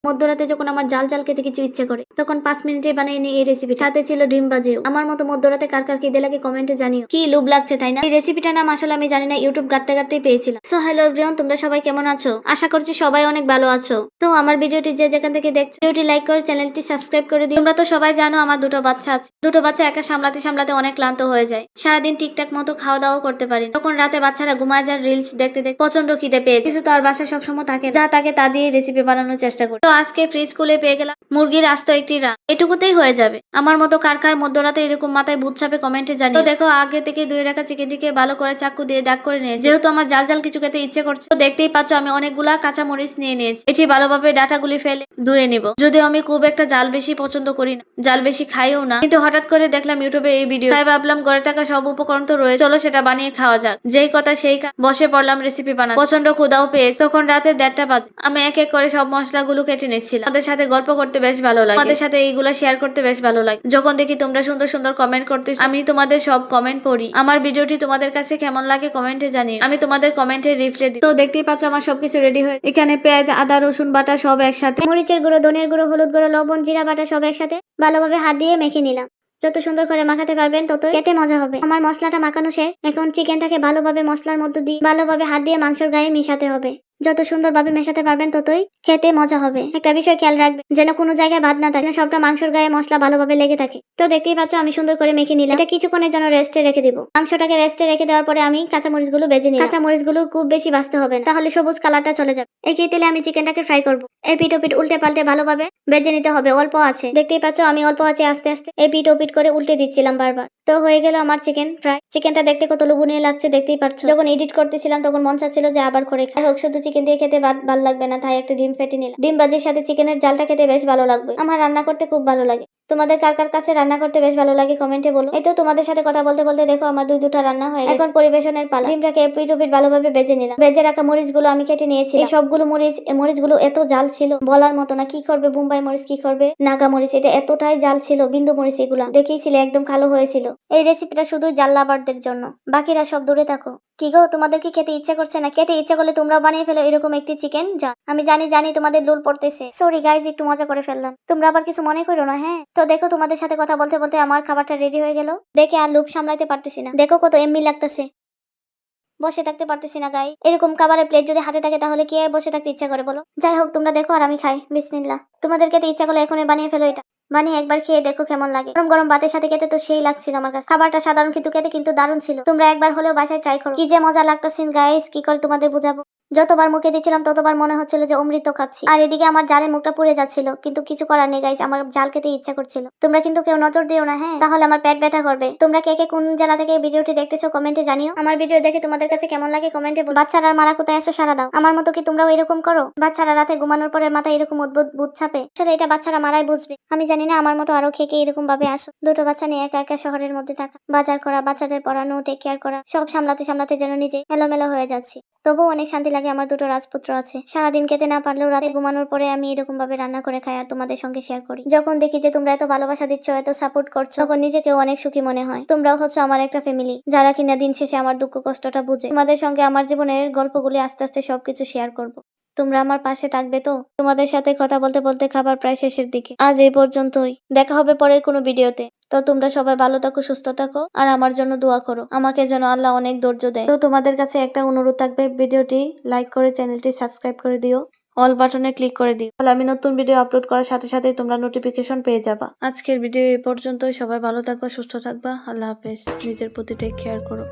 মধ্যরাতে যখন আমার জাল জাল খেতে কিছু ইচ্ছে করে তখন 5 মিনিটে বানিয়ে নিই এই রেসিপি। সাথে ছিল ডিম ভাজিও। আমার মতো মধ্যরাতে কার কার খিদে লাগে কমেন্টে জানিও। কি লোভ লাগছে তাই না? এই রেসিপিটার নাম আসলে আমি জানি না, ইউটিউব ঘাটতে ঘাটতেই পেয়েছিলাম। সো হ্যালো এভরিওয়ান, তোমরা সবাই কেমন আছো? আশা করছি সবাই অনেক ভালো আছো। তো আমার ভিডিওটি যে যেখান থেকে দেখছো ভিডিওটি লাইক করে চ্যানেলটি সাবস্ক্রাইব করে দিও। তোমরা তো সবাই জানো আমার দুটো বাচ্চা আছে। দুটো বাচ্চা একা সামলাতে সামলাতে অনেক ক্লান্ত হয়ে যায়। সারাদিন ঠিকঠাক মতো খাওয়া দাওয়া করতে পারি। তখন রাতে বাচ্চারা ঘুমায় যায়, রিলস দেখতে দেখতে প্রচন্ড খিদে পেয়েছে। কিছু তো আর বাসায় সবসময় থাকে যা তাকে তা দিয়ে রেসিপি বানানোর চেষ্টা করি। তো আজকে ফ্রি স্কুলে পেয়ে গেলাম মুরগির আস্ত একটি রান। এটুকুতেই হয়ে যাবে। আমার মতো কার কার মধ্যরাতে এরকম মাথায় ভূত চাপে কমেন্টে জানিও। তো দেখো আগে থেকে ধুয়ে রাখা চিকেনটিকে ভালো করে চাকু দিয়ে দাগ করে নিয়েছি। যেহেতু আমার জাল জাল কিছু খেতে ইচ্ছে করছে, তো দেখতেই পাচ্ছ আমি অনেকগুলা কাঁচা মরিচ নিয়ে নিয়েছি। এটি ভালোভাবে ডাটাগুলি ফেলে ধুয়ে নিব। যদিও আমি খুব একটা জাল বেশি পছন্দ করি না, জাল বেশি খাইও না, কিন্তু হঠাৎ করে দেখলাম ইউটিউবে এই ভিডিও, তাই ভাবলাম ঘরে থাকা সব উপকরণ তো রয়েছে, চলো সেটা বানিয়ে খাওয়া যাক। যেই কথা সেই বসে পড়লাম রেসিপি বানাতে। প্রচন্ড ক্ষুধাও পেয়েছে। তখন রাতে 1:30 বাজে। আমি এক এক করে সব মশলাগুলো কেটে নিচ্ছিলাম। আমাদের সাথে গল্প করতে বেশ ভালো লাগে, আমাদের সাথে এইগুলা শেয়ার করতে বেশ ভালো লাগে। যখন দেখি তোমরা সুন্দর সুন্দর কমেন্ট করতেছো, আমি তোমাদের সব কমেন্ট পড়ি। আমার ভিডিওটি তোমাদের কাছে কেমন লাগে কমেন্টে জানিও, আমি তোমাদের কমেন্টে রিপ্লাই দিই। তো দেখতেই পাচ্ছ আমার সবকিছু রেডি হয়ে এখানে পেঁয়াজ, আদা, রসুন বাটা সব একসাথে, মরিচের গুঁড়ো, ধনের গুঁড়ো, হলুদ গুঁড়ো, লবণ, জিরা বাটা সব একসাথে ভালোভাবে হাত দিয়ে মেখে নিলাম। যত সুন্দর করে মাখাতে পারবেন ততই খেতে মজা হবে। আমার মশলাটা মাখানো শেষ। এখন চিকেনটাকে ভালোভাবে মশলার মধ্যে দিয়ে ভালোভাবে হাত দিয়ে মাংসের গায়ে মিশাতে হবে। যত সুন্দরভাবে মেশাতে পারবেন ততই খেতে মজা হবে। একটা বিষয় খেয়াল রাখবেন, যেন কোনো জায়গায় ভাত না থাকে, সবটা মাংসের গায়ে মশলা ভালোভাবে লেগে থাকে। তো দেখতেই পাচ্ছ আমি সুন্দর করে মেখে নিলাম। এটা কিছুক্ষণের জন্য রেস্টে রেখে দিব। মাংসটাকে রেস্টে রেখে দেওয়ার পরে আমি কাঁচামরিচগুলো বেজে নিই। কাঁচামরিচগুলো খুব বেশি ভাজতে হবে না, তাহলে সবুজ কালারটা চলে যাবে। একই তেলে আমি চিকেনটাকে ফ্রাই করব। এপিট ওপিট উল্টে পাল্টে ভালোভাবে বেজে নিতে হবে। অল্প আছে, দেখতেই পাচ্ছ আমি অল্প আছে আস্তে আস্তে এপিট ওপিট করে উল্টে দিচ্ছিলাম বারবার। তো হয়ে গেল আমার চিকেন ফ্রাই। চিকেনটা দেখতে কত লোভনীয় লাগছে দেখতেই পাচ্ছ। যখন এডিট করতেছিলাম তখন মন চাচ্ছিল যে আবার করে খাই হোক, শুধু চিকেন দিয়ে খেতে ভালো লাগবে না, তাই একটা ডিম ফেটে নিলাম। ডিম ভাজির সাথে চিকেনের জালটা খেতে বেশ ভালো লাগবে। আমার রান্না করতে খুব ভালো লাগে। তোমাদের কার কার কাছে রান্না করতে বেশ ভালো লাগে কমেন্টে বলো। এই তো তোমাদের সাথে কথা বলতে বলতে দেখো আমার দুটা রান্না হয়ে গেছে। এখন পরিবেশনের পালা। ডিমটাকে এপিট ওপিট ভালোভাবে বেজে নিলাম। বেজে রাখা মরিচগুলো আমি কেটে নিয়েছি। এই সবগুলো মরিচগুলো এত জাল ছিল বলার মতো না। কি করবে বোম্বাই মরিচ, কি করবে নাগা মরিচ, এটা এতটাই জাল ছিল। বিন্দু মরিচ এগুলা দেখেইছিলে একদম কালো হয়েছিল। এই রেসিপিটা শুধু জাল লাভারদের জন্য, বাকিরা সব দূরে থাকো। কি গো, তোমাদের কি খেতে ইচ্ছে করছে না? খেতে ইচ্ছে করলে তোমরাও বানিয়ে ফেলো এরকম একটি চিকেন জাল। আমি জানি তোমাদের লুল পড়তেছে, সরি গাইজ, একটু মজা করে ফেললাম, তোমরা আবার কিছু মনে করো না। হ্যাঁ, তো দেখো তোমাদের সাথে কথা বলতে বলতে আমার খাবারটা রেডি হয়ে গেল। দেখে আর লোভ সামলাতে পারতেছি না। দেখো কত এমনি লাগতেছে, বসে থাকতে পারতেছি না গাই। এরকম খাবারের প্লেট যদি হাতে থাকে তাহলে কে বসে থাকতে ইচ্ছা করে বলো? যাই হোক তোমরা দেখো আর আমি খাই। বিসমিল্লাহ। তোমাদের খেতে ইচ্ছা করলে এখনই বানিয়ে ফেলো। এটা বানিয়ে একবার খেয়ে দেখো কেমন লাগে। গরম গরম ভাতের সাথে খেতে তো সেই লাগছিল আমার কাছে। খাবারটা সাধারণ কিন্তু খেতে কিন্তু দারুণ ছিল। তোমরা একবার হলেও বাসায় ট্রাই করো। কি যে মজা লাগতেছে গাইস, কি করে তোমাদের বুঝাবো। যতবার মুখে দিচ্ছিলাম ততবার মনে হচ্ছিল যে অমৃত খাচ্ছি। আর এদিকে আমার জালে মুখটা পুড়ে যাচ্ছিল, কিন্তু কিছু করার নেই গাইস, আমার জাল খেতে ইচ্ছা করছিল। তোমরা কিন্তু কেউ নজর দিও না, হ্যাঁ, তাহলে আমার পেট ব্যথা করবে। তোমরা কে কে কোন জেলা থেকে ভিডিওটি দেখতেছো কমেন্টে জানিও। আমার ভিডিও দেখে তোমাদের কাছে কেমন লাগে কমেন্টে বলো। বাচ্চারা মারা কোথায় আসো সারা দাও। আমার মতো কি তোমরাও এরকম করো? বাচ্চারা রাতে ঘুমানোর পরে মাথায় এরকম অদ্ভুত ভূত ছাপে। আসলে এটা বাচ্চারা মারাই বুঝবে। আমি জানি না আমার মতো আরো খেয়ে এরকম ভাবে আসো। দুটো বাচ্চা নিয়ে একা একা শহরের মধ্যে থাকা, বাজার করা, বাচ্চাদের পড়ানো, টেক কেয়ার করা, সব সামলাতে সামলাতে যেন নিজে এলোমেলো হয়ে যাচ্ছি। তবুও অনেক শান্তি লাগে। আমার দুটো রাজপুত্র আছে। সারাদিন খেতে না পারলেও রাতে ঘুমানোর পরে আমি এরকম ভাবে রান্না করে খাই আর তোমাদের সঙ্গে শেয়ার করি। যখন দেখি যে তোমরা এত ভালোবাসা দিচ্ছ, এত সাপোর্ট করছো, তখন নিজেকেও অনেক সুখী মনে হয়। তোমরাও হচ্ছে আমার একটা ফ্যামিলি, যারা কিনা দিন শেষে আমার দুঃখ কষ্টটা বুঝে। তোমাদের সঙ্গে আমার জীবনের গল্পগুলি আস্তে আস্তে সবকিছু শেয়ার করব। তোমরা আমার পাশে থাকবে তো? তোমাদের সাথে কথা বলতে বলতে খাবার প্রায় শেষের দিকে। আজ এই পর্যন্তই। দেখা হবে পরের কোনো ভিডিওতে। তো তোমরা সবাই ভালো থাকো, সুস্থ থাকো, আর আমার জন্য দোয়া করো। আমাকে যেন আল্লাহ অনেক ধৈর্য দেয়। তো তোমাদের কাছে একটা অনুরোধ থাকবে, ভিডিওটি লাইক করে চ্যানেলটি সাবস্ক্রাইব করে দিও, অল বাটনে ক্লিক করে দিও, তাহলে আমি নতুন ভিডিও আপলোড করার সাথে সাথে তোমরা নোটিফিকেশন পেয়ে যাবা। আজকের ভিডিও এই পর্যন্তই। সবাই ভালো থাকবা, সুস্থ থাকবা। আল্লাহ হাফেজ। নিজের প্রতি টেক কেয়ার করো।